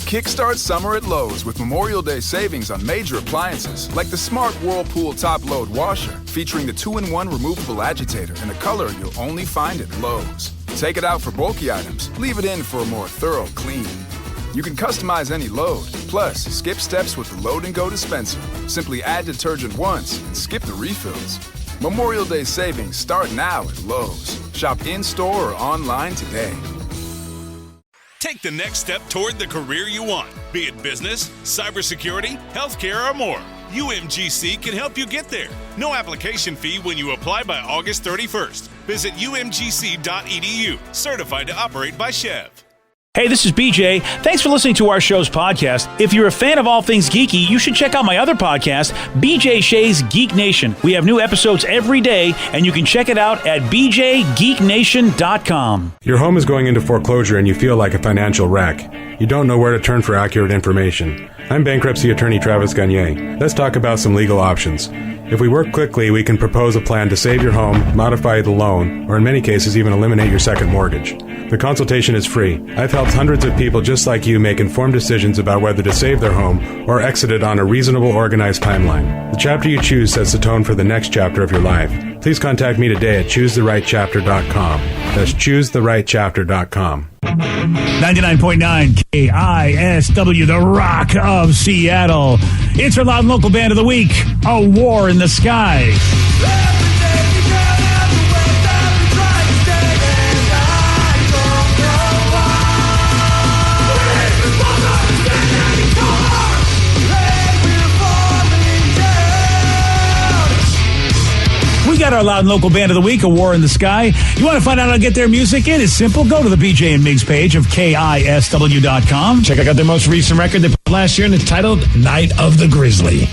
Kickstart summer at Lowe's with Memorial Day savings on major appliances like the Smart Whirlpool Top Load Washer, featuring the 2-in-1 removable agitator in a color you'll only find at Lowe's. Take it out for bulky items, leave it in for a more thorough clean. You can customize any load, plus skip steps with the Load and Go dispenser. Simply add detergent once and skip the refills. Memorial Day savings start now at Lowe's. Shop in-store or online today. Take the next step toward the career you want, be it business, cybersecurity, healthcare, or more. UMGC can help you get there. No application fee when you apply by August 31st. Visit umgc.edu, certified to operate by Chev. Hey, this is BJ. Thanks for listening to our show's podcast. If you're a fan of all things geeky, you should check out my other podcast, BJ Shea's Geek Nation. We have new episodes every day, and you can check it out at bjgeeknation.com. Your home is going into foreclosure and you feel like a financial wreck. You don't know where to turn for accurate information. I'm bankruptcy attorney Travis Gagne. Let's talk about some legal options. If we work quickly, we can propose a plan to save your home, modify the loan, or in many cases even eliminate your second mortgage. The consultation is free. I've helped hundreds of people just like you make informed decisions about whether to save their home or exit it on a reasonable, organized timeline. The chapter you choose sets the tone for the next chapter of your life. Please contact me today at choosetherightchapter.com. That's choosetherightchapter.com. 99.9 KISW, the Rock of Seattle. It's our Loud and Local Band of the Week, A War in the Sky. We got our Loud and Local Band of the Week, A War in the Sky. You want to find out how to get their music in? It's simple. Go to the BJ and Migs page of KISW.com. Check out their most recent record they put last year, and it's titled Night of the Grizzly.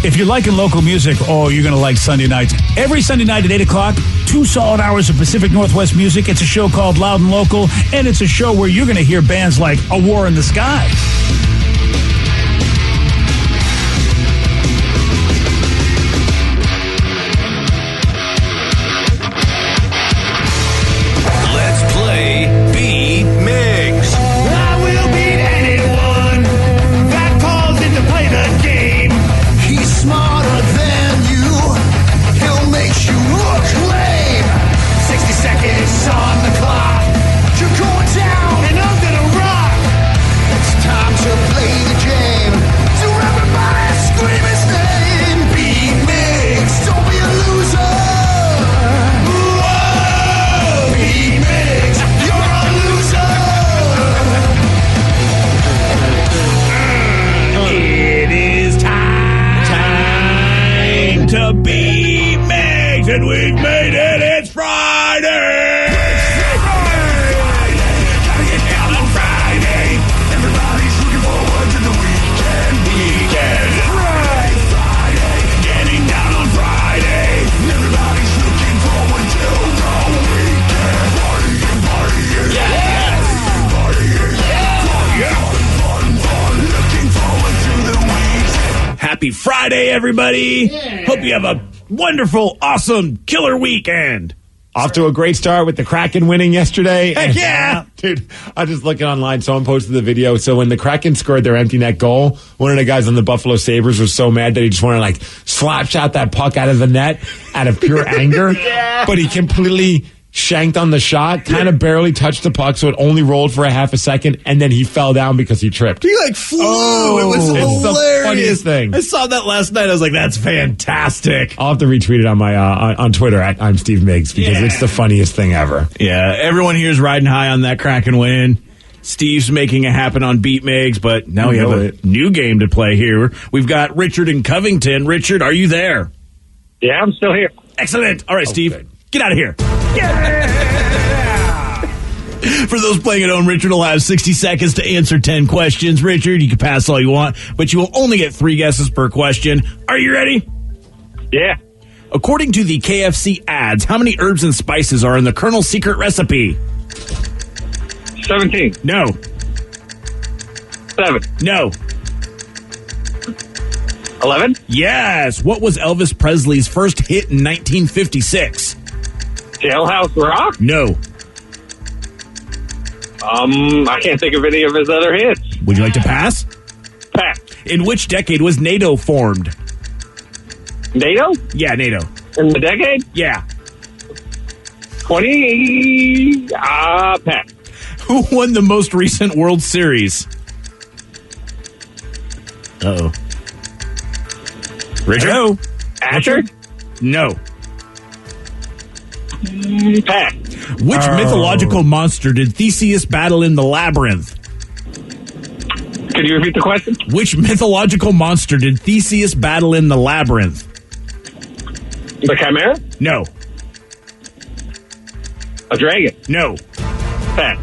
If you're liking local music, you're going to like Sunday nights. Every Sunday night at 8 o'clock, 2 solid hours of Pacific Northwest music. It's a show called Loud and Local, and it's a show where you're going to hear bands like A War in the Sky. And we've made it. It's Friday. Gotta get down on Friday. Everybody's looking forward to the weekend. Friday. Getting down on Friday. Everybody's looking forward to the weekend. Partying. Yes. Partying. Fun. Looking forward to the weekend. Happy Friday, everybody. Yeah. Hope you have a wonderful, awesome, killer weekend. Off to a great start with the Kraken winning yesterday. Heck yeah. Dude, I'm just looking online. Someone posted the video. So when the Kraken scored their empty net goal, one of the guys on the Buffalo Sabres was so mad that he just wanted to slap shot that puck out of the net out of pure anger. Yeah. But he completely shanked on the shot, kind of barely touched the puck, so it only rolled for a half a second, and then he fell down because he tripped. He flew. It was hilarious. The funniest thing. I saw that last night. I was like, that's fantastic. I'll have to retweet it on my on Twitter at I'm Steve Miggs because it's the funniest thing ever. Yeah, everyone here is riding high on that Kraken win. Steve's making it happen on Beat Migs, but now we have a new game to play here. We've got Richard in Covington. Richard, are you there? Yeah, I'm still here. Excellent. All right, Steve, get out of here. Yeah! For those playing at home, Richard will have 60 seconds to answer 10 questions. Richard, you can pass all you want, but you will only get 3 guesses per question. Are you ready? Yeah. According to the KFC ads, how many herbs and spices are in the Colonel's secret recipe? 17. No. 7. No. 11. Yes. What was Elvis Presley's first hit in 1956? Jailhouse Rock? No. I can't think of any of his other hits. Would you like to pass? Pass. In which decade was NATO formed? NATO? Yeah, NATO. In the decade? Yeah. 20. Pass. Who won the most recent World Series? Uh-oh. Richard? Hello? Asher? No. Pass. Which mythological monster did Theseus battle in the labyrinth? Could you repeat the question? Which mythological monster did Theseus battle in the labyrinth? The Chimera? No. A dragon? No. Pass.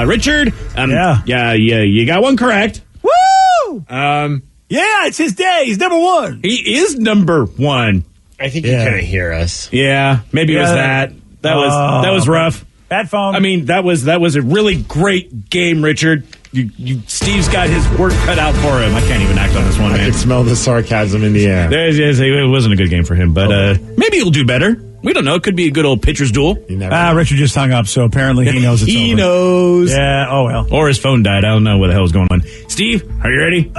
Richard? Yeah, you got one correct. Woo! Yeah, it's his day. He's number one. He is number one. I think he couldn't hear us. Yeah, maybe it was that. That was rough. Bad phone. I mean, that was a really great game, Richard. Steve's got his work cut out for him. I can't even act on this one, I man. can smell the sarcasm in the air. It wasn't a good game for him, but maybe he'll do better. We don't know. It could be a good old pitcher's duel. Richard just hung up, so apparently he knows it's over. He knows. Yeah, oh well. Or his phone died. I don't know what the hell is going on. Steve, are you ready?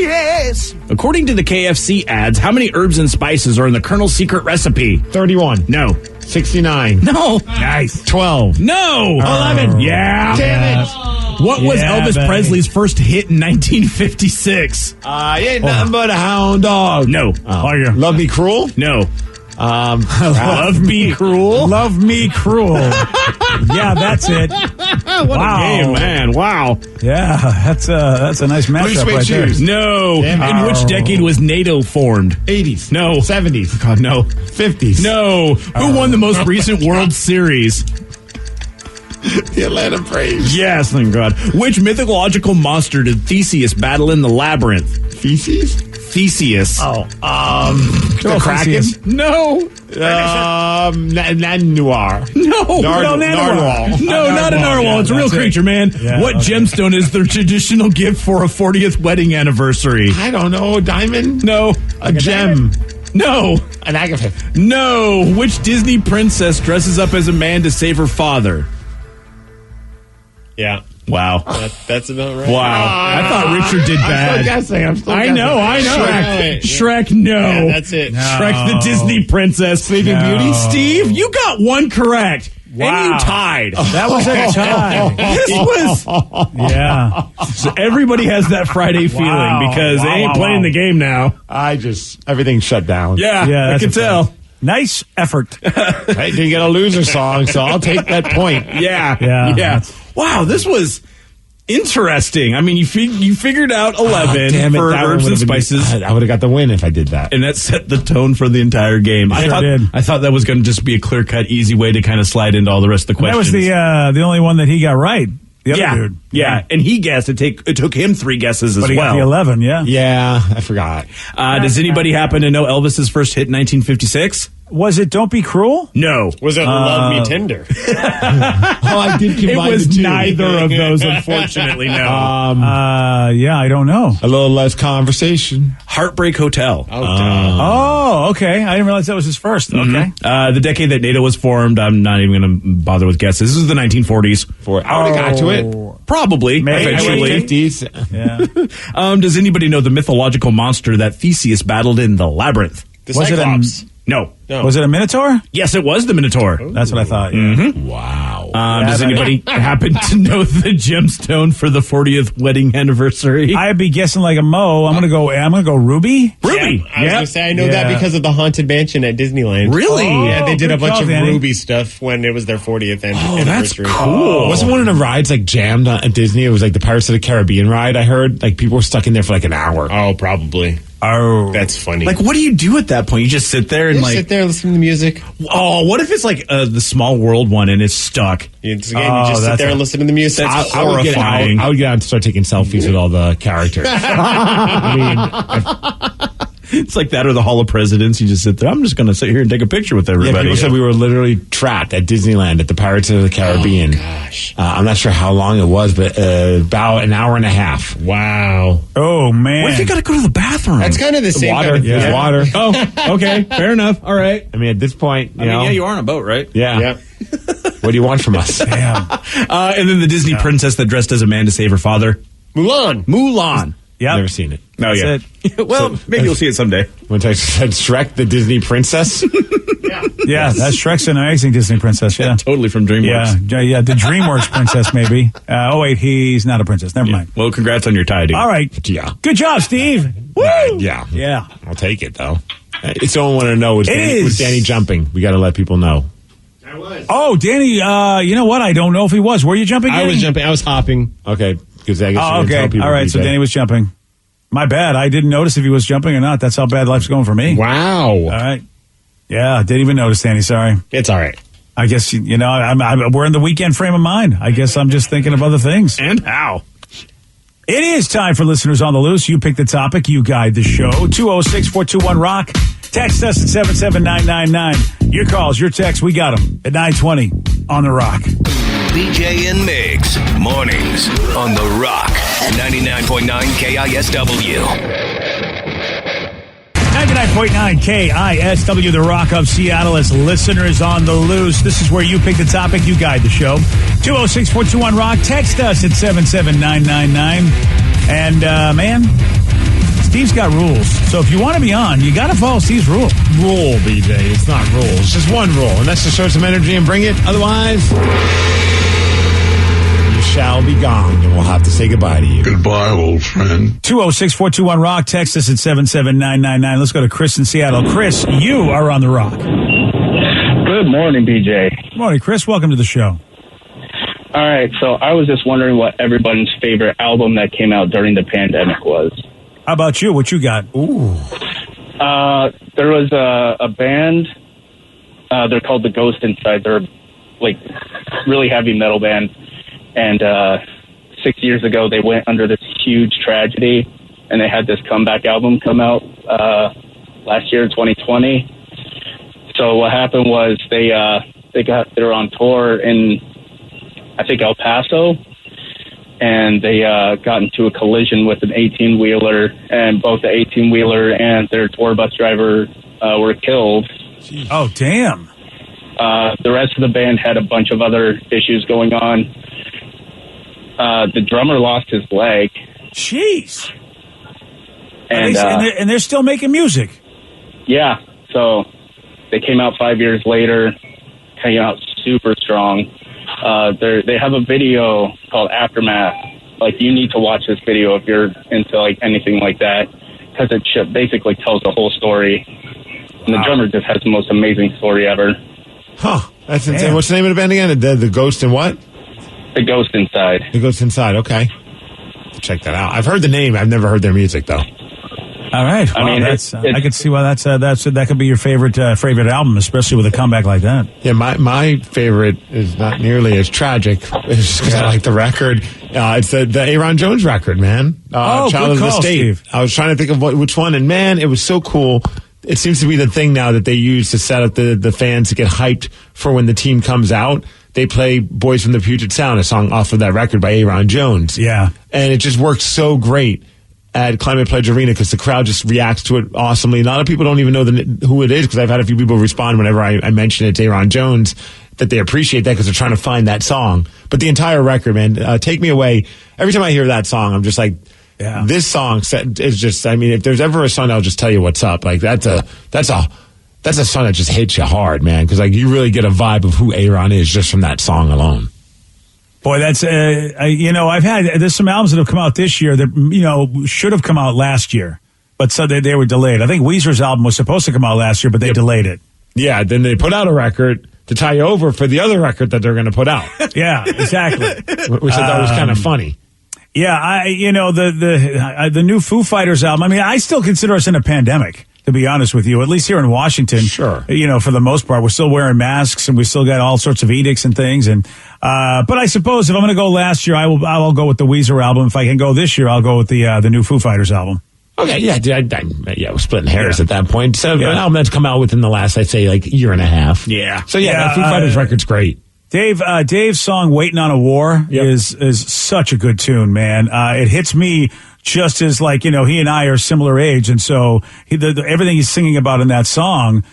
Yes. According to the KFC ads, how many herbs and spices are in the Colonel's secret recipe? 31. No. 69. No. Nice. 12. No. 11. Yeah. Damn it. What was Yeah, Elvis baby. Presley's first hit in 1956? Ain't nothing but a hound dog. No. Love Me Cruel? No. Love Me Cruel? Love Me Cruel. Yeah, that's it. What Wow. a game, man. Wow. Yeah, that's a nice matchup Suede right shoes. No. Damn it. In which decade was NATO formed? 80s. No. 70s. God, no. 50s. No. Who won the most recent World Series? The Atlanta Braves. Yes, thank God. Which mythological monster did Theseus battle in the labyrinth? Feces? Theseus. The Kraken? No. Noir. No. Narwhal. No, not a narwhal. Yeah, It's a real that's it. creature, man. Yeah, What okay. gemstone is their traditional gift for a 40th wedding anniversary? I don't know. Diamond? No. A gem. No. An agate. No. Which Disney princess dresses up as a man to save her father? Yeah. Wow. That's about right. Wow. I thought Richard did bad. I'm still guessing. I know. Shrek. Shrek, no. Yeah, that's it. Shrek the Disney princess. Sleeping No. Beauty. Steve, you got one correct. And Wow. you tied. That was a tie. This was. Yeah. So everybody has that Friday feeling Wow. because they Wow, ain't wow, playing wow. the game now. Everything shut down. Yeah, Yeah, I that's can a fact. tell. Nice effort. I didn't get a loser song, so I'll take that point. Yeah. Yeah. Wow, this was interesting. I mean, you figured out 11 Damn it, for that one herbs and would've been- spices. I would have got the win if I did that. And that set the tone for the entire game. Sure did. I thought that was going to just be a clear-cut, easy way to kind of slide into all the rest of the That questions. was the only one that he got right. The other yeah, dude. yeah. And he guessed. It took him 3 guesses as But he well. got the 11, yeah. Yeah, I forgot. Does anybody happen to know Elvis's first hit in 1956? Was it Don't Be Cruel? No. Was it Love Me Tender? I did It combine was the two. neither of those, unfortunately, no. Yeah, I don't know. A little less conversation. Heartbreak Hotel. Oh, okay. I didn't realize that was his first. Okay. The decade that NATO was formed, I'm not even going to bother with guesses. This is the 1940s. I would have got to it. Probably, Maybe. eventually. 50s. Yeah. Does anybody know the mythological monster that Theseus battled in the labyrinth? The Was it Cyclops. No. No. Was it a Minotaur? Yes, it was the Minotaur. That's what I thought. Yeah. Wow. Does anybody happen to know the gemstone for the 40th wedding anniversary? I'd be guessing like a Mo. I'm gonna go Ruby. Ruby. I was going to say, I know that Yeah. because of the Haunted Mansion at Disneyland. Really? Yeah, they did a good bunch call, of Danny. Ruby stuff when it was their 40th that's anniversary. cool. Wasn't one of the rides like jammed at Disney? It was like the Pirates of the Caribbean ride. I heard like people were stuck in there for like an hour. Oh, probably. Oh. That's funny. Like, what do you do at that point? You just sit there and Just like, sit there and listen to the music. oh, what if it's like the Small World one and it's stuck? It's, Oh, again, you just sit that's there and listen to the music. That's I would get out. horrifying. I would get out and start taking selfies with all the characters. I mean, It's like that or the Hall of Presidents. You just sit there. I'm just going to sit here and take a picture with yeah, everybody. people said we were literally trapped at Disneyland at the Pirates of the Caribbean. Gosh. I'm not sure how long it was, but about an hour and a half. Wow. Oh man. What if you got to go to the bathroom? That's kind of the same Water. kind of thing. There's water. Oh, okay. Fair enough. All right. I mean, at this point, you know. you are on a boat, right? Yeah. Yeah. What do you want from us? Damn. And then the Disney princess that dressed as a man to save her father. Mulan. Yep. Never seen it. Oh, That's yeah. Well, maybe you'll see it someday. When I said Shrek, the Disney princess. Yeah, that's Shrek's an amazing Disney princess. Yeah. Totally from DreamWorks. Yeah, the DreamWorks princess, maybe. Wait, he's not a princess. Never mind. Well, congrats on your tie, dude. All right. Yeah. Good job, Steve. Woo! Yeah. Yeah. I'll take it, though. It's all I want to know. Was is. Danny jumping? We got to let people know. Oh, Danny, you know what? I don't know if he was. Were you jumping, I Danny? was jumping. I was hopping. Okay. Because I guess you didn't tell okay. people. All right, so BJ. Danny was jumping. My bad. I didn't notice if he was jumping or not. That's how bad life's going for me. Wow. All right. Yeah, didn't even notice, Danny. Sorry. It's all right. I guess, we're in the weekend frame of mind. I guess I'm just thinking of other things. And how? It is time for Listeners on the Loose. You pick the topic. You guide the show. 206-421-ROCK. Text us at 77999. Your calls, your texts, we got them at 920 on The Rock. BJ and Migs, mornings on The Rock, 99.9 KISW. 99.9 KISW, The Rock of Seattle. It's Listeners on the Loose. This is where you pick the topic. You guide the show. 206-421-ROCK. Text us at 77999. And, man, Steve's got rules. So if you want to be on, you got to follow Steve's rule. Rule, BJ. It's not rules. It's just one rule. And that's to show some energy and bring it. Otherwise, you shall be gone. And we'll have to say goodbye to you. Goodbye, old friend. 206-421-ROCK. Text us at 77999. Let's go to Chris in Seattle. Chris, you are on The Rock. Good morning, BJ. Good morning, Chris. Welcome to the show. All right, so I was just wondering what everybody's favorite album that came out during the pandemic was. How about you? What you got? Ooh. There was a band. They're called The Ghost Inside. They're like really heavy metal band. And 6 years ago, they went under this huge tragedy, and they had this comeback album come out last year, 2020. So what happened was they were on tour in, I think, El Paso, and they got into a collision with an 18-wheeler, and both the 18-wheeler and their tour bus driver were killed. Oh, damn. The rest of the band had a bunch of other issues going on. The drummer lost his leg. Jeez. And they're still making music. yeah, so they came out 5 years later, came out super strong. They have a video called Aftermath. Like, you need to watch this video if you're into like anything like that, because it basically tells the whole story. And the drummer just has the most amazing story ever. Huh. That's insane. What's the name of the band again? The Ghost and what? The Ghost Inside. The Ghost Inside. Okay. Check that out. I've heard the name. I've never heard their music, though. All right. I mean, that's I can see why that could be your favorite album, especially with a comeback like that. Yeah, my favorite is not nearly as tragic. It's just because I like the record. It's the Aaron Jones record, man. Child good of the call, State. Steve. I was trying to think of which one, and man, it was so cool. It seems to be the thing now that they use to set up the fans to get hyped for when the team comes out. They play Boys from the Puget Sound, a song off of that record by Aaron Jones. Yeah. And it just works so great at Climate Pledge Arena because the crowd just reacts to it awesomely. A lot of people don't even know who it is, because I've had a few people respond whenever I mention it's Aaron Jones, that they appreciate that because they're trying to find that song. But the entire record, man, Take Me Away, every time I hear that song, I'm just like, yeah. This song is just, I mean, if there's ever a song, I'll just tell you what's up. Like, that's a song that just hits you hard, man, because like you really get a vibe of who Aaron is just from that song alone. Boy, that's there's some albums that have come out this year that should have come out last year, but so they were delayed. I think Weezer's album was supposed to come out last year, but they delayed it. Yeah, then they put out a record to tie you over for the other record that they're going to put out. Yeah, exactly. Which I thought was kind of funny. Yeah, the new Foo Fighters album. I mean, I still consider us in a pandemic, to be honest with you, at least here in Washington. Sure. For the most part, we're still wearing masks and we still got all sorts of edicts and things. And, but I suppose if I'm going to go last year, I will go with the Weezer album. If I can go this year, I'll go with the new Foo Fighters album. Okay, yeah, we're splitting hairs at that point. So an album that's come out within the last, I'd say, like year and a half. Yeah. So that Foo Fighters record's great. Dave's song "Waiting on a War" is such a good tune, man. It hits me just as like, he and I are similar age. And so everything he's singing about in that song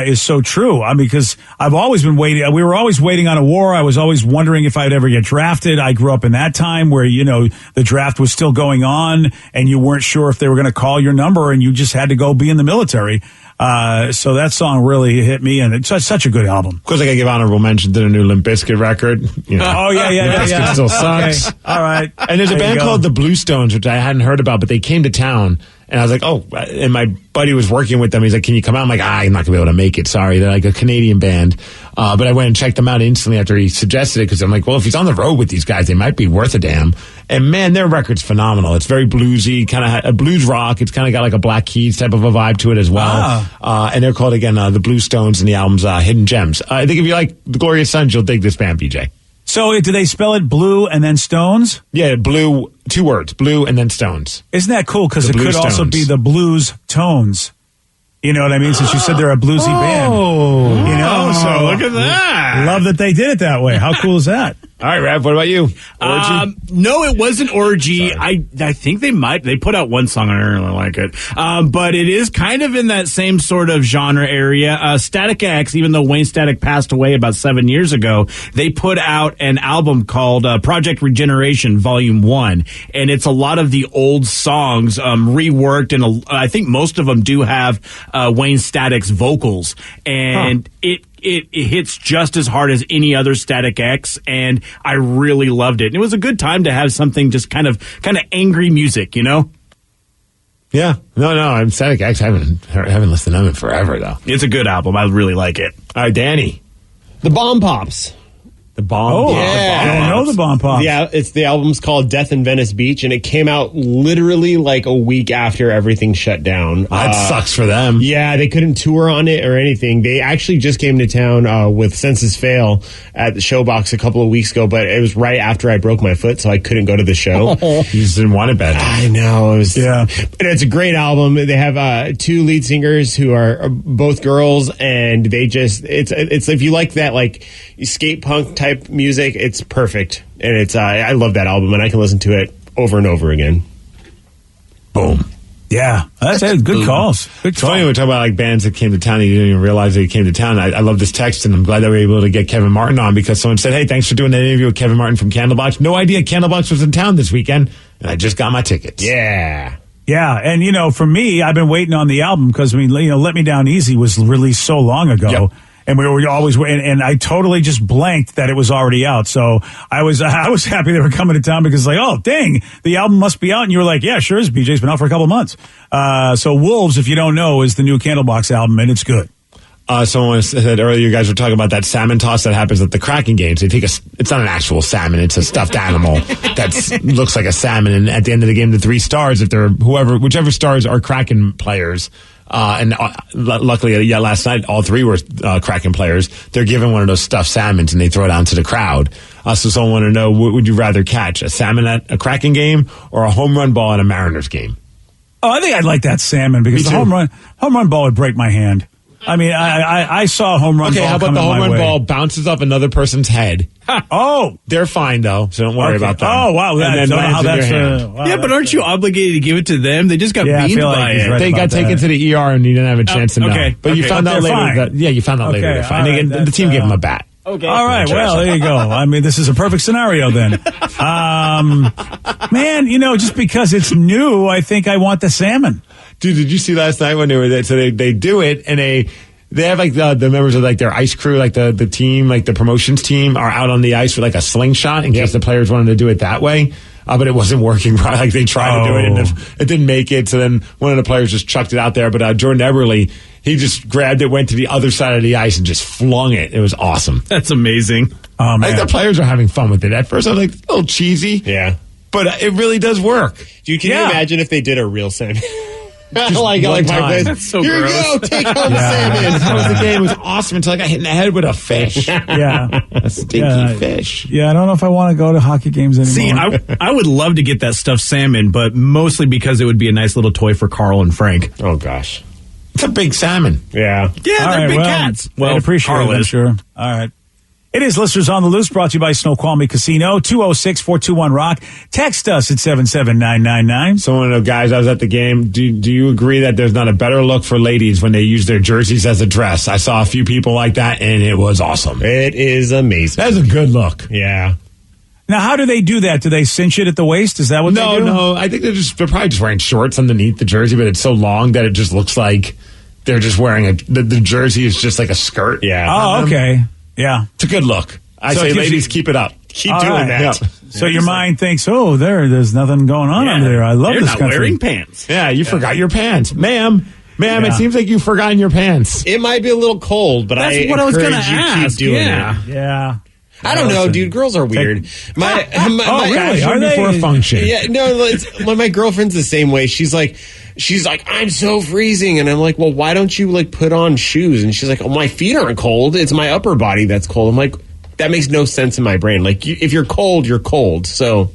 is so true. I mean, because I've always been waiting. We were always waiting on a war. I was always wondering if I'd ever get drafted. I grew up in that time where, the draft was still going on and you weren't sure if they were going to call your number and you just had to go be in the military. So that song really hit me, and it's such a good album. Of course, I got to give honorable mention to the new Limp Bizkit record. Oh, yeah. Limp Bizkit still sucks. Okay. All right. And there's a band called the Blue Stones, which I hadn't heard about, but they came to town. And I was like, oh, and my buddy was working with them. He's like, can you come out? I'm like, I'm not going to be able to make it. Sorry. They're like a Canadian band. But I went and checked them out instantly after he suggested it because I'm like, well, if he's on the road with these guys, they might be worth a damn. And man, their record's phenomenal. It's very bluesy, kind of a blues rock. It's kind of got like a Black Keys type of a vibe to it as well. And they're called, again, the Blue Stones, and the album's Hidden Gems. I think if you like the Glorious Sons, you'll dig this band, BJ. So do they spell it Blue and then Stones? Yeah, Blue, 2 words, Blue and then Stones. Isn't that cool? Because it Blue could also Stones. be the Blues Tones. You know what I mean? Since you said they're a bluesy band. So look at that. Love that they did it that way. How cool is that? All right, Rav, what about you? Orgy? No, it wasn't Orgy. I think they put out one song, and I really like it. But it is kind of in that same sort of genre area. Static X, even though Wayne Static passed away about 7 years ago, they put out an album called Project Regeneration Volume 1. And it's a lot of the old songs reworked, and I think most of them do have Wayne Static's vocals. And it hits just as hard as any other Static X, and I really loved it. And it was a good time to have something just kind of angry music, Yeah. No, I'm Static X. I haven't listened to them in forever, though. It's a good album. I really like it. All right, Danny. The Bomb Pops. The Bomb. Oh, Yeah. I don't know the Bomb Pops. Yeah, the album's called Death in Venice Beach, and it came out literally like a week after everything shut down. That sucks for them. Yeah, they couldn't tour on it or anything. They actually just came to town with Census Fail at the Showbox a couple of weeks ago, but it was right after I broke my foot, so I couldn't go to the show. You just didn't want it bad. I know. But it's a great album. They have 2 lead singers who are both girls, and they just it's if you like that like skate punk type music, it's perfect. And it's I love that album, and I can listen to it over and over again. Boom. Yeah, that's it. Good calls. Good It's funny calls. when we talk about like bands that came to town and you didn't even realize they came to town. I love this text, and I'm glad that we were able to get Kevin Martin on because someone said, hey, thanks for doing that interview with Kevin Martin from Candlebox. No idea Candlebox was in town this weekend, and I just got my tickets. Yeah. Yeah, and for me, I've been waiting on the album because Let Me Down Easy was released so long ago. Yep. And we were always waiting, and I totally just blanked that it was already out. So I was happy they were coming to town because, like, oh, dang, the album must be out. And you were like, yeah, sure is. BJ's been out for a couple of months. So Wolves, if you don't know, is the new Candlebox album, and it's good. Someone said earlier, you guys were talking about that salmon toss that happens at the Kraken games. They take it's not an actual salmon, it's a stuffed animal that looks like a salmon. And at the end of the game, the 3 stars, if they're whichever stars are Kraken players, luckily, last night, all 3 were Kraken players. They're given one of those stuffed salmons and they throw it out to the crowd. So someone wanted to know, what would you rather catch, a salmon at a Kraken game or a home run ball at a Mariners game? Oh, I think I'd like that salmon because the home run ball would break my hand. I mean, I saw a home run ball. Okay, how about the home run ball bounces off another person's head? Oh, they're fine though, so don't worry about that. Oh, wow, and then lands in your hand. Yeah, but aren't you obligated to give it to them? They just got beamed by it. Right, they got taken to the ER and you didn't have a chance to know. Okay, But you found out later fine. that you found out later they're fine. The team gave them a bat. Okay. All right, well, there you go. I mean, this is a perfect scenario then. Man, just because it's new, I think I want the salmon. Dude, did you see last night when they were there? So they do it and they have like the members of like their ice crew, like the team, like the promotions team are out on the ice with like a slingshot in case the players wanted to do it that way. But it wasn't working right. Like they tried to do it and it didn't make it. So then one of the players just chucked it out there. But Jordan Eberle, he just grabbed it, went to the other side of the ice and just flung it. It was awesome. That's amazing. Oh, man. I think the players are having fun with it. At first I was like, a little cheesy. Yeah. But it really does work. Dude, can you imagine if they did a real salmon? Just like one my time. place. That's so Here gross. you go, take home salmon. That was the game. It was awesome until I got hit in the head with a fish. Yeah. A stinky fish. Yeah, I don't know if I want to go to hockey games anymore. See, I would love to get that stuffed salmon, but mostly because it would be a nice little toy for Carl and Frank. Oh, gosh. It's a big salmon. Yeah. Yeah, All they're right, big well, cats. Well, appreciate Carl it, I'm is. sure. All right. It is Listeners on the Loose, brought to you by Snoqualmie Casino, 206-421-ROCK. Text us at 77999. So one of the guys, I was at the game. Do you agree that there's not a better look for ladies when they use their jerseys as a dress? I saw a few people like that, and it was awesome. It is amazing. That's a good look. Yeah. Now, how do they do that? Do they cinch it at the waist? Is that what they do? No. I think they're probably just wearing shorts underneath the jersey, but it's so long that it just looks like they're just wearing the jersey is just like a skirt. Yeah. Oh, okay. Yeah. It's a good look. I say, ladies, keep it up. Keep doing that. Yeah. So your mind thinks, there's nothing going on under there. I love They're this not country. wearing pants. Yeah, you forgot your pants. Ma'am, Yeah. it seems like you've forgotten your pants. It might be a little cold, but That's I what I was encourage gonna you ask. keep doing Yeah. it. Yeah. I don't know, dude. Girls are weird. really? Are they? Before a function. Yeah, no. My girlfriend's the same way. She's like, I'm so freezing, and I'm like, well, why don't you like put on shoes? And she's like, oh, my feet aren't cold. It's my upper body that's cold. I'm like, that makes no sense in my brain. Like, if you're cold, you're cold. So.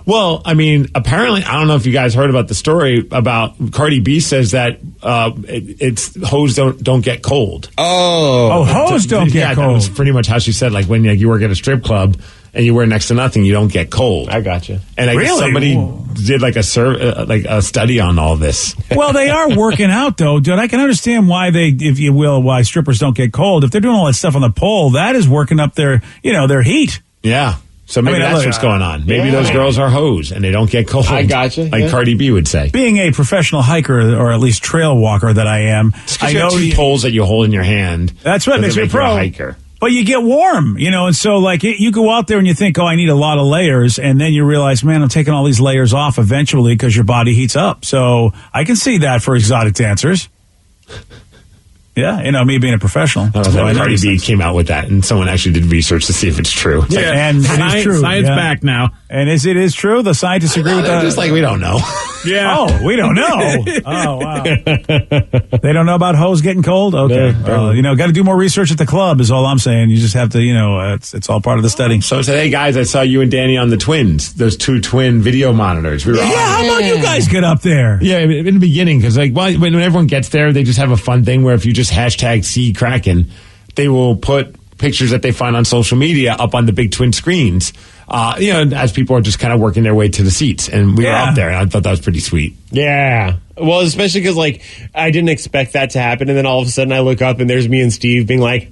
Well, I mean, apparently, I don't know if you guys heard about the story about Cardi B says that it's hoes don't get cold. Oh, hoes don't get That was cold. pretty much how she said. Like when you work at a strip club and you wear next to nothing, you don't get cold. I gotcha. And I guess Really? somebody Whoa. did like a study on all this. Well, they are working out, though, dude. I can understand why why strippers don't get cold. If they're doing all that stuff on the pole, that is working up their heat. Yeah. So maybe that's what's going on. Maybe those girls are hoes and they don't get cold. I gotcha. Like Cardi B would say. Being a professional hiker, or at least trail walker that I am, I You know have two poles that you hold in your hand. That's what makes doesn't you a make you pro. hiker. But you get warm, and so like you go out there and you think, I need a lot of layers, and then you realize, man, I'm taking all these layers off eventually because your body heats up. So I can see that for exotic dancers. Yeah, me being a professional. So I know Cardi these B things. came out with that, and someone actually did research to see if it's true. It's like, And it is true. Science yeah. back now. And it is true? The scientists agree with they're that? just like, we don't know. Yeah. Oh, we don't know. Oh, wow. They don't know about hoes getting cold? Okay. Got to do more research at the club is all I'm saying. You just have to, it's all part of the study. So today, guys, I saw you and Danny on the Twins, those two twin video monitors. We were How about you guys get up there? Yeah, in the beginning, because when everyone gets there, they just have a fun thing where if you just hashtag see Kraken, they will put pictures that they find on social media up on the big twin screens. As people are just kind of working their way to the seats, and we were up there, and I thought that was pretty sweet. Yeah. Well, especially because I didn't expect that to happen, and then all of a sudden I look up and there's me and Steve being like.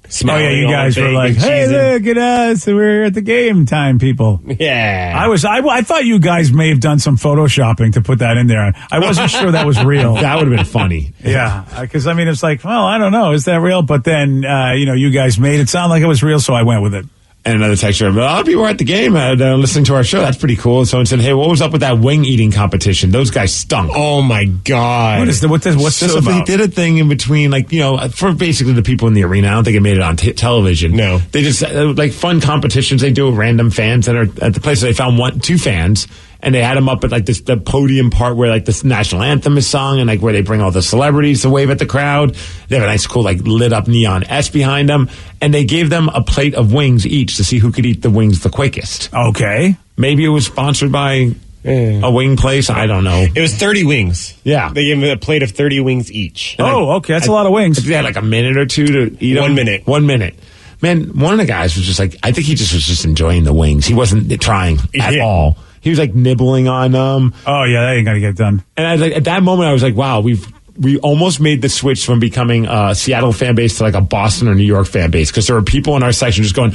Smiling you guys were big like, and hey, cheesing. look at us. We're at the game time, people. Yeah. I thought you guys may have done some photoshopping to put that in there. I wasn't sure that was real. That would have been funny. Yeah. Because, it's like, well, I don't know. Is that real? But then, you guys made it sound like it was real, so I went with it. And another texture, a lot of people were at the game listening to our show. That's pretty cool. Someone said, hey, what was up with that wing eating competition? Those guys stunk. Oh, my God. What's this about? They did a thing in between, for basically the people in the arena. I don't think it made it on television. No. They just, fun competitions they do with random fans that are at the place. They found two fans, and they had them up at, the podium part where, this national anthem is sung, and, where they bring all the celebrities to wave at the crowd. They have a nice, cool, lit up neon S behind them, and they gave them a plate of wings each to see who could eat the wings the quickest. Okay. Maybe it was sponsored by a wing place. I don't know. It was 30 wings. Yeah. They gave him a plate of 30 wings each. Okay. That's a lot of wings. They had a minute or two to eat them. 1 minute. 1 minute. Man, one of the guys was just I think he just was just enjoying the wings. He wasn't trying at all. He was nibbling on them. Oh, yeah, that ain't going to get done. And I was at that moment, I was like, wow, we almost made the switch from becoming a Seattle fan base to a Boston or New York fan base, because there were people in our section just going,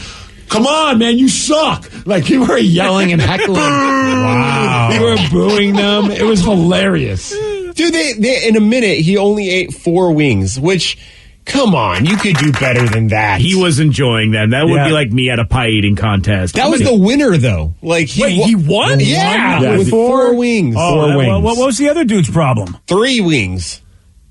come on, man, you suck. You were yelling and heckling. Wow. You were booing them. It was hilarious. Dude, they in a minute, he only ate 4 wings, which, come on, you could do better than that. He was enjoying them. That would be like me at a pie eating contest. That was the winner, though. he won? Yeah, with 4 wings. Oh, what was the other dude's problem? 3 wings.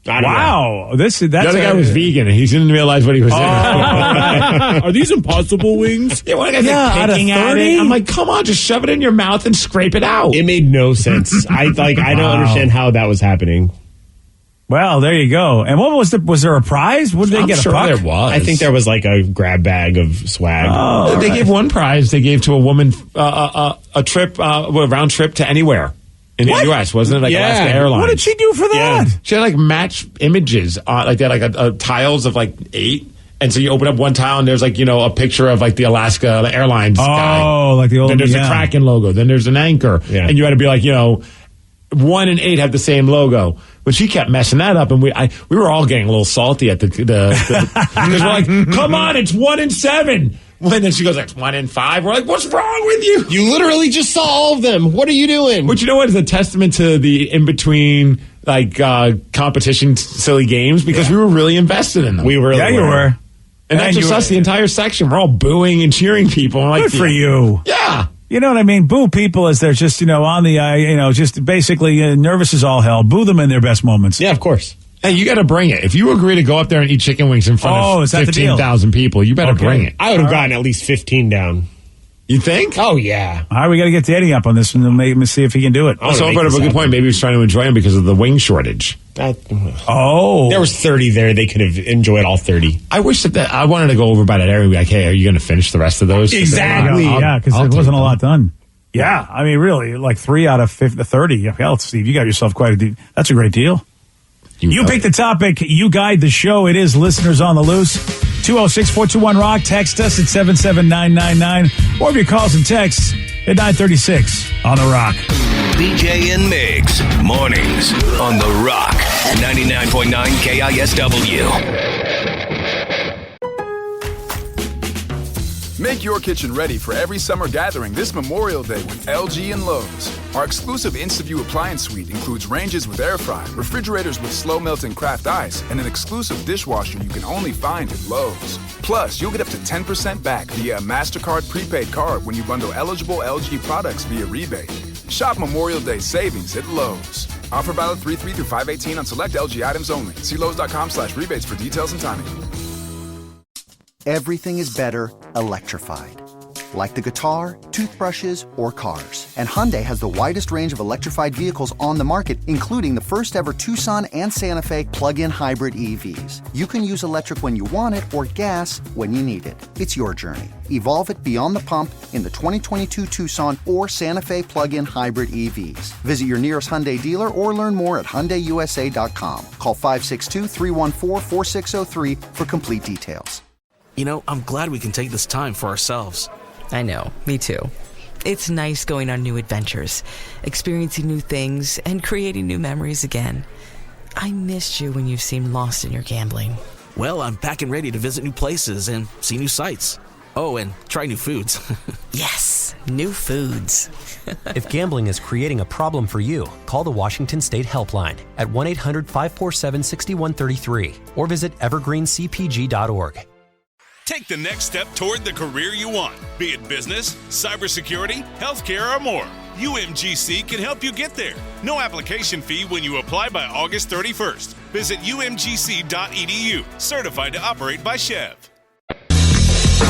I don't know. Wow. That's the other guy was vegan, and he didn't realize what he was in. Are these impossible wings? Yeah, one guy's out of picking at 30? it. I'm like, come on, just shove it in your mouth and scrape it out. It made no sense. I don't understand how that was happening. Well, there you go. And what was there a prize? Would they I'm get sure a puck? there was. I think there was a grab bag of swag. They gave one prize. They gave to a woman a trip, a round trip to anywhere in the U.S. Wasn't it Alaska Airlines? What did she do for that? She had match images. They had tiles of 8, And so you open up one tile and there's like, a picture of like the Alaska Airlines guy. Oh, like the old. Then there's a Kraken logo. Then there's an anchor. Yeah. And you had to be like, 1 and 8 have the same logo. But she kept messing that up, and we were all getting a little salty at the because we're like, come on, it's 1 and 7. When then she goes, it's 1 and 5. We're like, what's wrong with you? You literally just saw all of them. What are you doing? But you know what is a testament to the in between competition silly games, because we were really invested in them. We were. Yeah, you were. And not just us, the entire section. We're all booing and cheering people. We're like, Good for you. Yeah. You know what I mean? Boo people as they're just, on the, just basically nervous as all hell. Boo them in their best moments. Yeah, of course. Hey, you got to bring it. If you agree to go up there and eat chicken wings in front of 15,000 people, you better bring it. I would have gotten at least 15 down. You think? Oh, yeah. All right, we got to get Danny up on this and maybe see if he can do it. Also, I brought up a good point. Maybe he was trying to enjoy them because of the wing shortage. There was 30 there. They could have enjoyed all 30. I wish that I wanted to go over by that area and be like, hey, are you going to finish the rest of those? Exactly. Yeah, because there wasn't a lot done. Yeah, I mean, really, like 3 out of 30. Hell, Steve, you got yourself that's a great deal. You pick the topic. You guide the show. It is Listeners on the Loose. 206-421-ROCK. Text us at 77999. Or if your calls and texts at 936 on The Rock. BJ and Migs, mornings on The Rock, 99.9 KISW. Make your kitchen ready for every summer gathering this Memorial Day with LG and Lowe's. Our exclusive InstaView appliance suite includes ranges with air fry, refrigerators with slow melting craft ice, and an exclusive dishwasher you can only find at Lowe's. Plus, you'll get up to 10% back via a MasterCard prepaid card when you bundle eligible LG products via rebate. Shop Memorial Day savings at Lowe's. Offer valid 3/3 through 5/18 on select LG items only. See Lowe's.com/rebates for details and timing. Everything is better electrified. Like the guitar, toothbrushes, or cars. And Hyundai has the widest range of electrified vehicles on the market, including the first ever Tucson and Santa Fe plug-in hybrid EVs. You can use electric when you want it or gas when you need it. It's your journey. Evolve it beyond the pump in the 2022 Tucson or Santa Fe plug-in hybrid EVs. Visit your nearest Hyundai dealer or learn more at HyundaiUSA.com. Call 562-314-4603 for complete details. I'm glad we can take this time for ourselves. I know, me too. It's nice going on new adventures, experiencing new things, and creating new memories again. I missed you when you seemed lost in your gambling. Well, I'm back and ready to visit new places and see new sights. Oh, and try new foods. Yes, new foods. If gambling is creating a problem for you, call the Washington State Helpline at 1-800-547-6133 or visit evergreencpg.org. Take the next step toward the career you want, be it business, cybersecurity, healthcare, or more. UMGC can help you get there. No application fee when you apply by August 31st. Visit umgc.edu, certified to operate by Chev.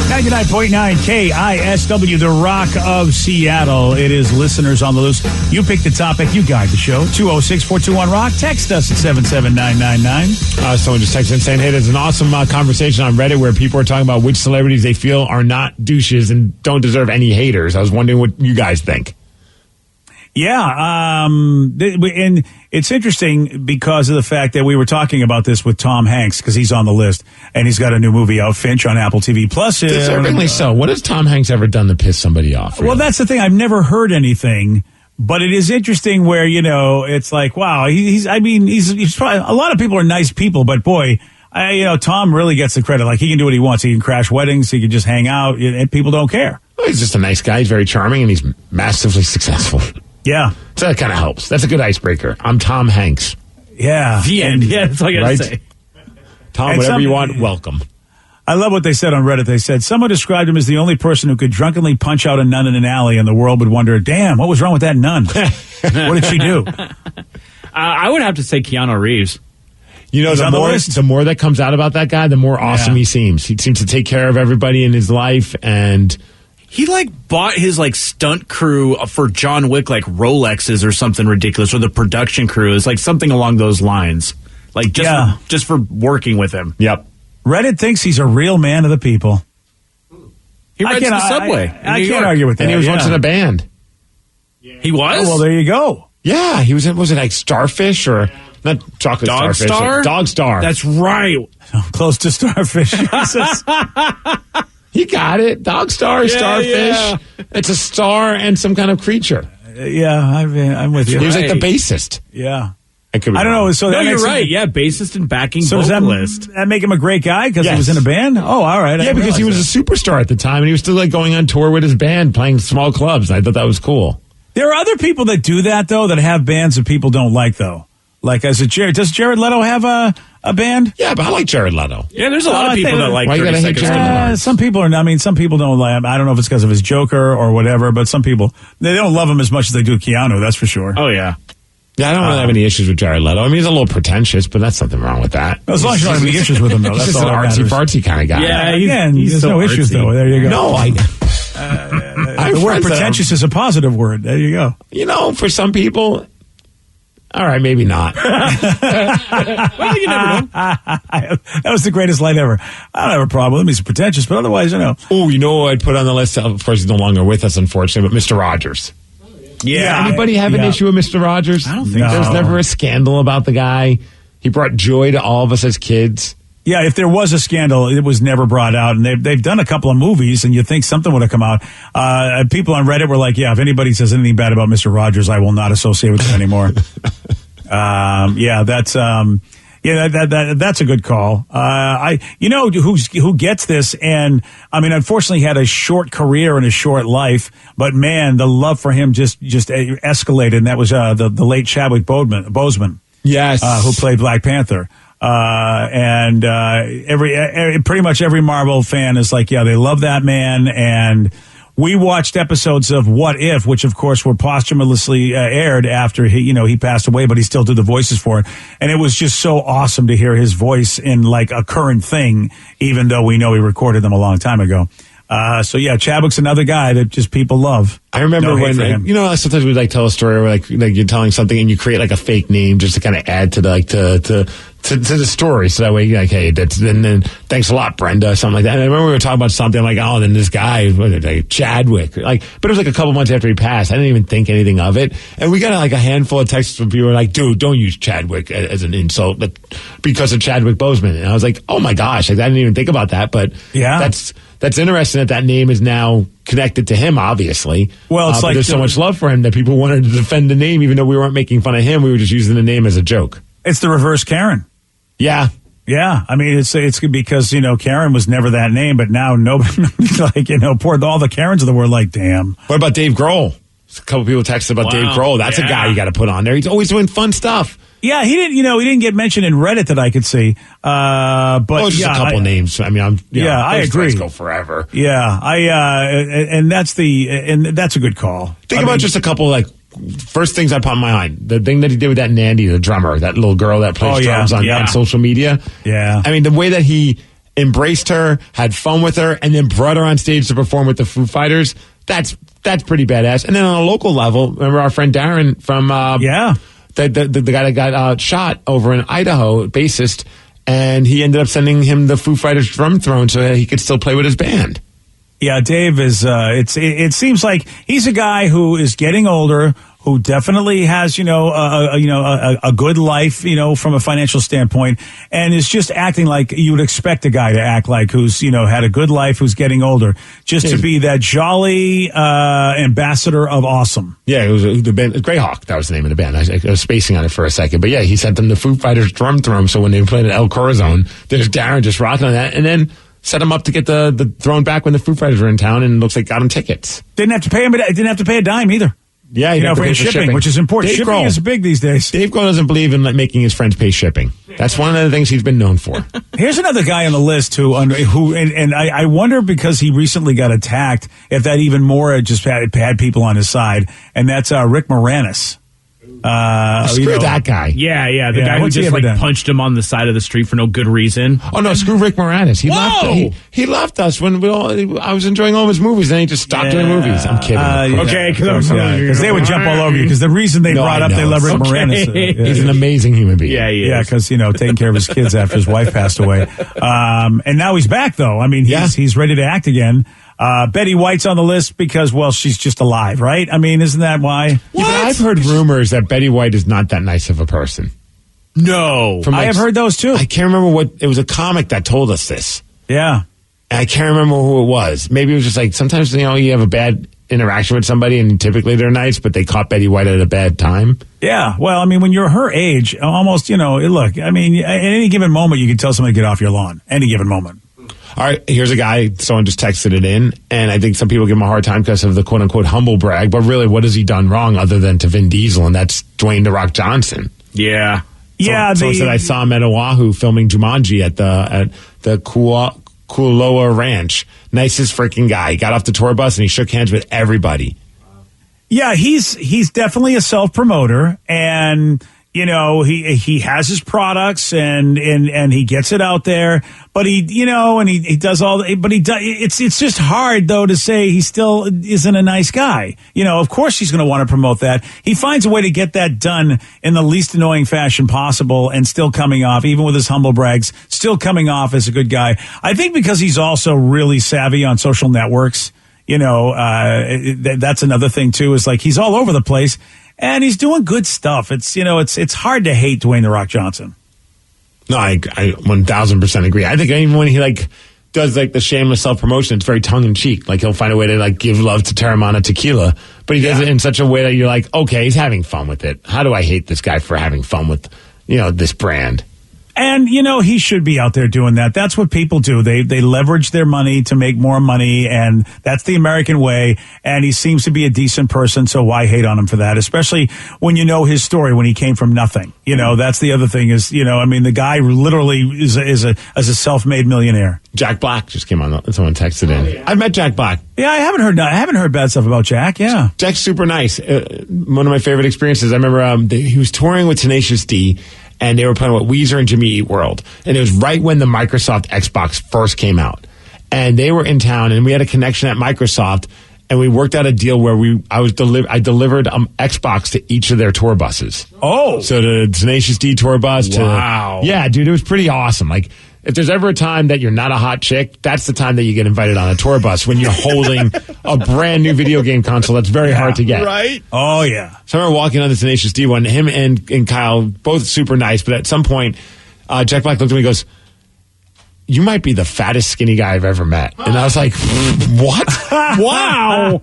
99.9 KISW, the Rock of Seattle. It is Listeners on the Loose. You pick the topic, you guide the show. 206-421-ROCK. Text us at 77999. Someone just texted in saying, hey, there's an awesome conversation on Reddit where people are talking about which celebrities they feel are not douches and don't deserve any haters. I was wondering what you guys think. Yeah, and it's interesting because of the fact that we were talking about this with Tom Hanks because he's on the list and he's got a new movie out, Finch, on Apple TV Plus. Deservingly so. What has Tom Hanks ever done to piss somebody off? Really? Well, that's the thing. I've never heard anything, but it is interesting where it's like, wow, he's probably, a lot of people are nice people, but boy, Tom really gets the credit. Like he can do what he wants. He can crash weddings. He can just hang out, and people don't care. Well, he's just a nice guy. He's very charming, and he's massively successful. Yeah. So that kind of helps. That's a good icebreaker. I'm Tom Hanks. Yeah. The end. Yeah, that's all I got to say. Tom, whatever you want, welcome. I love what they said on Reddit. They said, someone described him as the only person who could drunkenly punch out a nun in an alley, and the world would wonder, damn, what was wrong with that nun? What did she do? I would have to say Keanu Reeves. The more that comes out about that guy, the more awesome he seems. He seems to take care of everybody in his life, and he bought his stunt crew for John Wick Rolexes or something ridiculous, or the production crew is something along those lines. Just for working with him. Yep. Reddit thinks he's a real man of the people. He rides the subway. I can't argue with that. And he was once in a band. He was? Oh, well, there you go. Yeah, he was in, was it Starfish or Not chocolate Dog starfish. star? Dog star. That's right. Close to starfish. Jesus. You got it. Dog star, starfish. yeah. It's a star and some kind of creature. Yeah, I'm with you. He was like the Right. bassist. Yeah. I could be I don't wrong. know. So No, that you're makes him- right. Yeah, bassist and backing So does vocalist. that make him a great guy because he Yes. was in a band? Oh, all right. I Yeah, didn't because he was realize a superstar at the time, and he was still like going on tour with his band, playing small clubs. And I thought that was cool. that. There are other people that do that though, that have bands that people don't like though. Like does Jared Leto have a band? Yeah, but I like Jared Leto. Yeah, there's a lot I of people think- that like Why you 30 gotta hate Seconds to Jared Leto? Mars. Some people are. I mean, some people don't like him. I don't know if it's because of his Joker or whatever, but some people they don't love him as much as they do Keanu. That's for sure. Oh, yeah. Yeah, I don't really have any issues with Jared Leto. I mean, he's a little pretentious, but that's nothing wrong with that. As long as you don't have any issues with him, though, He's that's just all an that matters. artsy-fartsy kind of guy. Yeah, Again, he's there's so no issues artsy. though. There you go. No, The word pretentious is a positive word. There you go. You know, for some people, all right, maybe not. Well, you never know. That was the greatest line ever. I don't have a problem with him. He's pretentious, but otherwise, Oh, you know what I'd put on the list? Of course, he's no longer with us, unfortunately, but Mr. Rogers. Yeah. Anybody have an issue with Mr. Rogers? I don't think There's so. never a scandal about the guy. He brought joy to all of us as kids. Yeah, if there was a scandal, it was never brought out. And they've done a couple of movies, and you think something would have come out. People on Reddit were like, yeah, if anybody says anything bad about Mr. Rogers, I will not associate with him anymore. That's a good call. Who gets this? And I mean, unfortunately, he had a short career and a short life, but man, the love for him just escalated. And that was the late Chadwick Boseman. Yes. Who played Black Panther. Pretty much every Marvel fan is like, yeah, they love that man. And we watched episodes of What If, which of course were posthumously aired after he passed away, but he still did the voices for it. And it was just so awesome to hear his voice in like a current thing, even though we know he recorded them a long time ago. So yeah, Chadwick's another guy that just people love. I remember No hate for when, him. sometimes we like tell a story where like you're telling something and you create like a fake name just to kind of add to to the story. So that way you're like, hey, then thanks a lot, Brenda, or something like that. And I remember we were talking about something, I'm like, oh, then this guy, Chadwick, but it was like a couple months after he passed. I didn't even think anything of it. And we got like a handful of texts from people who were like, dude, don't use Chadwick as an insult because of Chadwick Boseman. And I was like, oh my gosh, like I didn't even think about that. But yeah, that's interesting that name is now connected to him, obviously. Well, it's but like there's so much love for him that people wanted to defend the name, even though we weren't making fun of him. We were just using the name as a joke. It's the reverse Karen. Yeah. Yeah. I mean, it's because, Karen was never that name, but now nobody, all the Karens of the world, like, damn. What about Dave Grohl? A couple people texted about Dave Grohl. That's a guy you got to put on there. He's always doing fun stuff. Yeah, he didn't get mentioned in Reddit that I could see. But just a couple names. I mean, I those agree. threads go forever. Yeah, and that's a good call. Think about just a couple first things that pop in my mind. The thing that he did with that Nandy, the drummer, that little girl that plays drums on social media. Yeah, I mean, the way that he embraced her, had fun with her, and then brought her on stage to perform with the Foo Fighters. That's pretty badass. And then on a local level, remember our friend Darren from the guy that got shot over in Idaho, bassist, and he ended up sending him the Foo Fighters drum throne so that he could still play with his band. Yeah, Dave is. It seems like he's a guy who is getting older, who definitely has a good life, from a financial standpoint, and is just acting like you would expect a guy to act like, who's had a good life, who's getting older, just to be that jolly ambassador of awesome. Yeah, it was the band Greyhawk. That was the name of the band. I was spacing on it for a second, but yeah, he sent them the Foo Fighters drum throne. So when they played at El Corazon, there's Darren just rocking on that, and then set him up to get the throne back when the Foo Fighters were in town, and it looks like got him tickets. Didn't have to pay him, but didn't have to pay a dime either. Yeah, for shipping, which is important. Dave Shipping Grohl is big these days. Dave Grohl doesn't believe in making his friends pay shipping. That's one of the things he's been known for. Here's another guy on the list who I wonder, because he recently got attacked, if that even more just had people on his side, and that's Rick Moranis. Screw that guy. Yeah, the guy who what's he just ever done? punched him on the side of the street for no good reason. Oh no, screw Rick Moranis. He left. He left us when I was enjoying all of his movies. Then he just stopped doing movies. I'm kidding. Okay, because they would jump all over you. Because the reason they brought up they love Rick Moranis. He's an amazing human being. Yeah, he is. Yeah, because taking care of his kids after his wife passed away, and now he's back though. I mean, he's ready to act again. Betty White's on the list because, well, she's just alive, right? I mean, isn't that why? Yeah, but I've heard rumors that Betty White is not that nice of a person. No. I have heard those too. I can't remember what, it was a comic that told us this. Yeah. And I can't remember who it was. Maybe it was just like, sometimes, you have a bad interaction with somebody and typically they're nice, but they caught Betty White at a bad time. Yeah. Well, I mean, when you're her age, almost, look, I mean, at any given moment, you can tell somebody to get off your lawn. Any given moment. All right, here's a guy, someone just texted it in, and I think some people give him a hard time because of the quote-unquote humble brag, but really, what has he done wrong other than to Vin Diesel, and that's Dwayne "The Rock" Johnson. Yeah. Someone said, I saw him at Oahu filming Jumanji at the Kualoa Ranch. Nicest freaking guy. He got off the tour bus, and he shook hands with everybody. Yeah, he's definitely a self-promoter, and... he has his products and he gets it out there, but he does all, but it's just hard though to say he still isn't a nice guy. Of course he's going to want to promote that. He finds a way to get that done in the least annoying fashion possible and still coming off, even with his humble brags, still coming off as a good guy. I think because he's also really savvy on social networks, that's another thing too, is like he's all over the place. And he's doing good stuff. It's hard to hate Dwayne "The Rock" Johnson. No, I 1000% agree. I think even when he does the shameless self-promotion, it's very tongue-in-cheek. Like he'll find a way to give love to Terramana Tequila, but he does it in such a way that you're like, okay, he's having fun with it. How do I hate this guy for having fun with, this brand? And, he should be out there doing that. That's what people do. They leverage their money to make more money, and that's the American way. And he seems to be a decent person, so why hate on him for that? Especially when you know his story, when he came from nothing. That's the other thing is, the guy literally is a self-made millionaire. Jack Black just came on. Someone texted in. Yeah. I met Jack Black. Yeah, I haven't heard bad stuff about Jack. Yeah. Jack's super nice. One of my favorite experiences. I remember he was touring with Tenacious D, and they were playing with Weezer and Jimmy Eat World. And it was right when the Microsoft Xbox first came out. And they were in town, and we had a connection at Microsoft, and we worked out a deal where I delivered Xbox to each of their tour buses. Oh. So the Tenacious D tour bus. Wow. Yeah, dude, it was pretty awesome. Like, if there's ever a time that you're not a hot chick, that's the time that you get invited on a tour bus, when you're holding a brand new video game console that's very hard to get. Right? Oh, yeah. So I remember walking on the Tenacious D one, him and Kyle, both super nice, but at some point, Jack Black looked at me and goes, you might be the fattest skinny guy I've ever met. And I was like, what? Wow.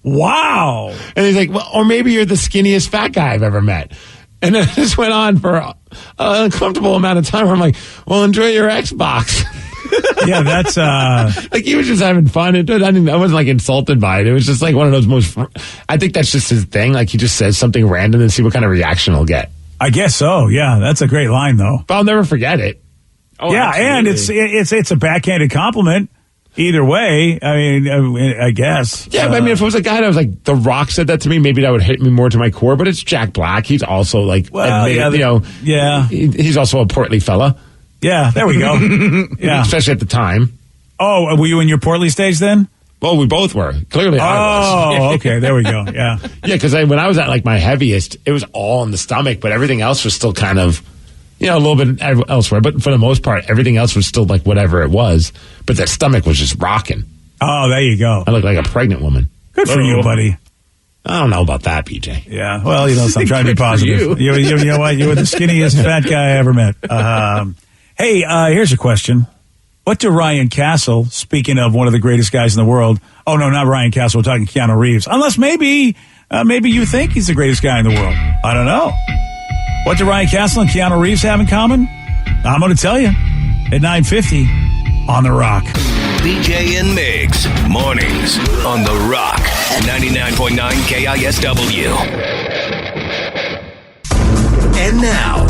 Wow. And he's like, well, or maybe you're the skinniest fat guy I've ever met. And then it just went on for an uncomfortable amount of time where I'm like, well, enjoy your Xbox. Yeah, that's... like, he was just having fun. I wasn't, insulted by it. It was just, one of those I think that's just his thing. Like, he just says something random and see what kind of reaction he'll get. I guess so, yeah. That's a great line, though. But I'll never forget it. Oh, yeah, absolutely. And it's a backhanded compliment. Either way, I guess. Yeah, but if it was a guy that was like, The Rock said that to me, maybe that would hit me more to my core, but it's Jack Black. He's also he's also a portly fella. Yeah, there we go. Yeah. Especially at the time. Oh, were you in your portly stage then? Well, we both were. Clearly I was. Oh, okay, there we go, yeah. Yeah, because when I was at my heaviest, it was all in the stomach, but everything else was still kind of... a little bit elsewhere, but for the most part, everything else was still whatever it was. But that stomach was just rocking. Oh, there you go. I look like a pregnant woman. Good for you, buddy. I don't know about that, PJ. Yeah, well, I'm trying to be positive. You know what? You were the skinniest fat guy I ever met. Hey, here's a question. What do Ryan Castle, speaking of one of the greatest guys in the world, oh, no, not Ryan Castle, we're talking Keanu Reeves. Unless maybe you think he's the greatest guy in the world. I don't know. What do Ryan Castle and Keanu Reeves have in common? I'm going to tell you at 9:50 on The Rock. BJ and Migs, mornings on The Rock, 99.9 KISW. And now,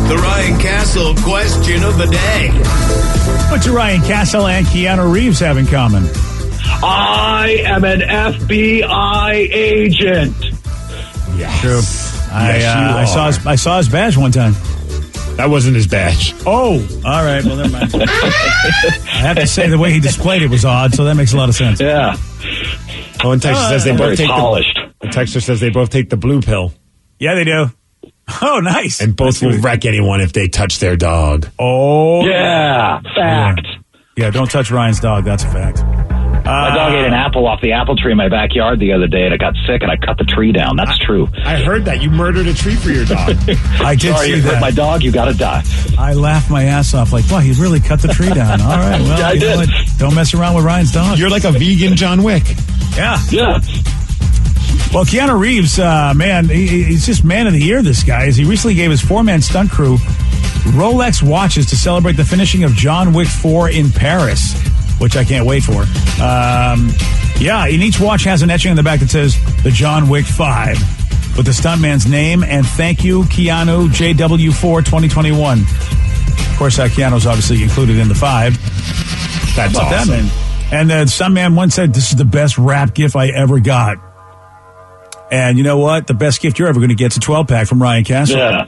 the Ryan Castle question of the day. What do Ryan Castle and Keanu Reeves have in common? I am an FBI agent. Yes. True. I saw his badge one time. That wasn't his badge. Oh, all right. Well, never mind. I have to say the way he displayed it was odd, so that makes a lot of sense. Yeah. Oh, and Texas says they both take polished. Texas says they both take the blue pill. Yeah, they do. Oh, nice. And both will wreck anyone if they touch their dog. Oh. Yeah. Fact. Yeah, don't touch Ryan's dog. That's a fact. My dog ate an apple off the apple tree in my backyard the other day, and it got sick, and I cut the tree down. That's true. I heard that. You murdered a tree for your dog. I did Sorry, see you hurt that. my dog, you gotta die. I laughed my ass off like, wow, he really cut the tree down. All right, well, Yeah, I you know did. what? Don't mess around with Ryan's dog. You're like a vegan John Wick. Yeah. Yeah. Well, Keanu Reeves, man, he's just man of the year, this guy. As he recently gave his four-man stunt crew Rolex watches to celebrate the finishing of John Wick 4 in Paris, which I can't wait for. Yeah, and each watch has an etching on the back that says the John Wick 5 with the stuntman's name and thank you, Keanu, JW4 2021. Of course, Keanu's obviously included in the 5. That's How about awesome. that, man? And the stuntman once said, this is the best rap gift I ever got. And you know what? The best gift you're ever going to get is a 12-pack from Ryan Castle. Yeah.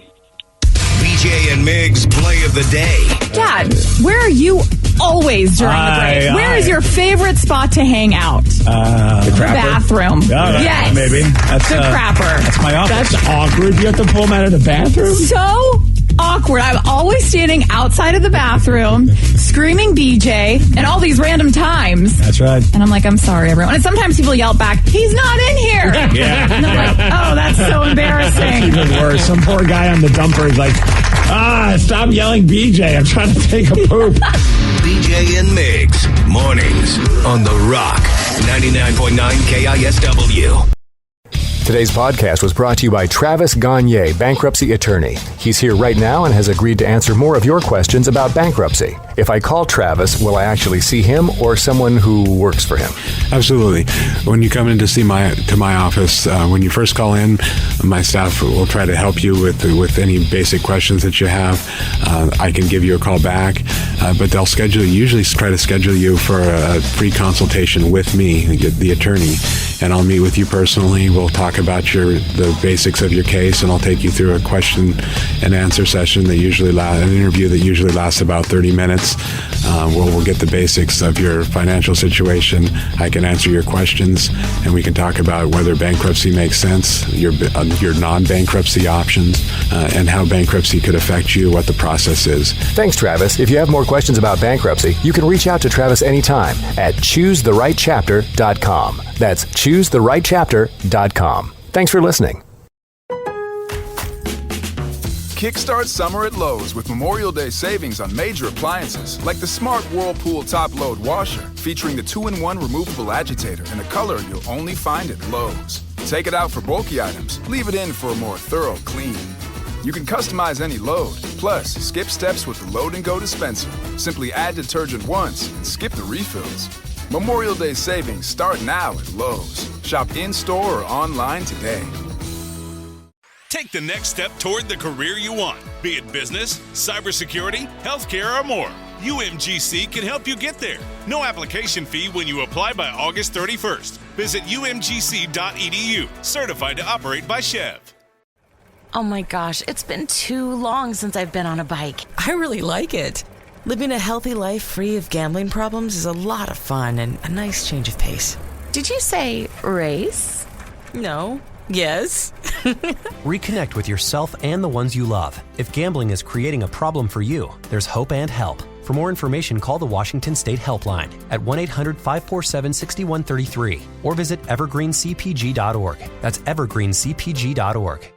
BJ and Migs play of the day. Dad, where are you always during the break? Where is your favorite spot to hang out? The bathroom. Yes. Maybe. That's the crapper. That's my office. That's awkward. You have to pull him out of the bathroom? So awkward. I'm always standing outside of the bathroom, screaming BJ, and all these random times. That's right. And I'm like, I'm sorry, everyone. And sometimes people yell back, he's not in here. Yeah. And I'm like, oh, that's so embarrassing. Even worse. Some poor guy on the dumper is like, stop yelling BJ. I'm trying to take a poop. BJ and Migs, mornings on The Rock, 99.9 KISW. Today's podcast was brought to you by Travis Gagne, bankruptcy attorney. He's here right now and has agreed to answer more of your questions about bankruptcy. If I call Travis, will I actually see him or someone who works for him? Absolutely. When you come in to see my office, when you first call in, my staff will try to help you with any basic questions that you have. I can give you a call back, but they'll usually try to schedule you for a free consultation with me, the attorney, and I'll meet with you personally. We'll talk about the basics of your case, and I'll take you through a question and answer session that an interview that usually lasts about 30 minutes. We'll get the basics of your financial situation. I can answer your questions, and we can talk about whether bankruptcy makes sense, your non-bankruptcy options, and how bankruptcy could affect you, what the process is. Thanks, Travis. If you have more questions about bankruptcy, you can reach out to Travis anytime at choosetherightchapter.com. That's choosetherightchapter.com. Thanks for listening. Kickstart summer at Lowe's with Memorial Day savings on major appliances like the smart Whirlpool top-load washer featuring the 2-in-1 removable agitator in a color you'll only find at Lowe's. Take it out for bulky items, leave it in for a more thorough clean. You can customize any load, plus skip steps with the Load and Go dispenser. Simply add detergent once and skip the refills. Memorial Day savings start now at Lowe's. Shop in-store or online today. Take the next step toward the career you want, be it business, cybersecurity, healthcare, or more. UMGC can help you get there. No application fee when you apply by August 31st. Visit umgc.edu, certified to operate by Chev. Oh my gosh, it's been too long since I've been on a bike. I really like it. Living a healthy life free of gambling problems is a lot of fun and a nice change of pace. Did you say race? No. Yes. Reconnect with yourself and the ones you love. If gambling is creating a problem for you, there's hope and help. For more information, call the Washington State Helpline at 1-800-547-6133 or visit evergreencpg.org. That's evergreencpg.org.